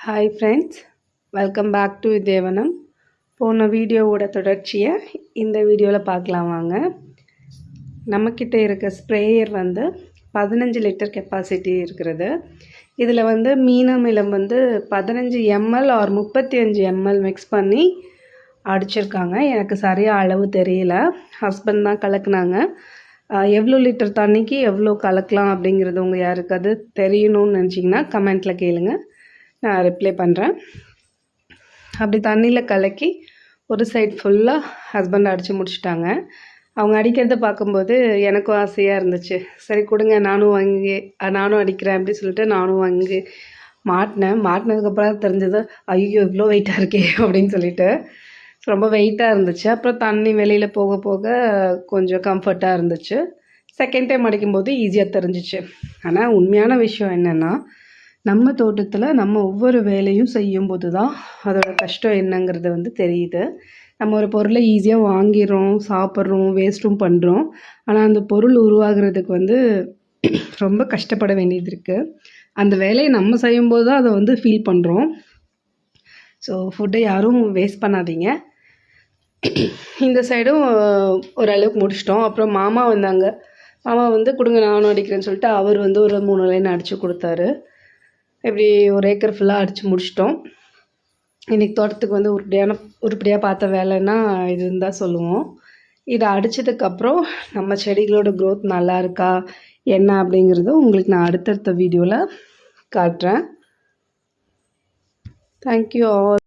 Hi friends, welcome back to Devanam. போன வீடியோவோட தொடர்ச்சியை இந்த வீடியோவில் பார்க்கலாம் வாங்க. நம்மக்கிட்ட இருக்க ஸ்ப்ரேயர் 15 லிட்டர் கெப்பாசிட்டி இருக்கிறது. இதில் மீனமிலம் 15 ml ஆர் 35 ml மிக்ஸ் பண்ணி அடிச்சிருக்காங்க. எனக்கு சரியாக அளவு தெரியல, ஹஸ்பண்ட் தான் கலக்குனாங்க. எவ்வளோ லிட்டர் தண்ணிக்கு எவ்வளோ கலக்கலாம் அப்படிங்கிறது உங்கள் யாருக்காவது தெரியணும்னு நினச்சிங்கன்னா கமெண்ட்டில் கேளுங்க, நான் ரிப்ளை பண்ணுறேன். அப்படி தண்ணியில் கலக்கி ஒரு சைட் ஃபுல்லாக ஹஸ்பண்ட் அடித்து முடிச்சிட்டாங்க. அவங்க அடிக்கிறத பார்க்கும்போது எனக்கும் ஆசையாக இருந்துச்சு. சரி கொடுங்க, நானும் அடிக்கிறேன் அப்படின்னு சொல்லிட்டு நானும் வாங்கி மாட்டினதுக்கப்புறம் தெரிஞ்சது, ஐயோ இவ்வளோ வெயிட்டாக இருக்கே அப்படின்னு சொல்லிட்டு ரொம்ப வெயிட்டாக இருந்துச்சு. அப்புறம் தண்ணி வெளியில் போக போக கொஞ்சம் கம்ஃபர்ட்டாக இருந்துச்சு. செகண்ட் டைம் அடிக்கும்போது ஈஸியாக தெரிஞ்சிச்சு. ஆனால் உண்மையான விஷயம் என்னென்னா, நம்ம தோட்டத்தில் நம்ம ஒவ்வொரு வேலையும் செய்யும்போது தான் அதோட கஷ்டம் என்னங்கிறது தெரியுது. நம்ம ஒரு பொருளை ஈஸியாக வாங்கிடுறோம், சாப்பிட்றோம், வேஸ்ட்டும் பண்ணுறோம். ஆனால் அந்த பொருள் உருவாகிறதுக்கு ரொம்ப கஷ்டப்பட வேண்டியது இருக்குது. அந்த வேலையை நம்ம செய்யும்போது தான் அதை ஃபீல் பண்ணுறோம். ஸோ ஃபுட்டை யாரும் வேஸ்ட் பண்ணாதீங்க. இந்த சைடும் ஓரளவுக்கு முடிச்சிட்டோம். அப்புறம் மாமா வந்தாங்க. மாமா கொடுங்க நானும் அடிக்கிறேன்னு சொல்லிட்டு அவர் ஒரு 3 லைன் அடித்து கொடுத்தாரு. இப்படி 1 ஏக்கர் ஃபுல்லாக அடித்து முடிச்சிட்டோம். இன்றைக்கி தோட்டத்துக்கு உருப்படியாக பார்த்த வேலைன்னா இதுன்னு தான் சொல்லுவோம். இதை அடித்ததுக்கப்புறம் நம்ம செடிகளோட க்ரோத் நல்லா இருக்கா என்ன அப்படிங்கிறது உங்களுக்கு நான் அடுத்தடுத்த வீடியோவில் காட்டுறேன். Thank you all.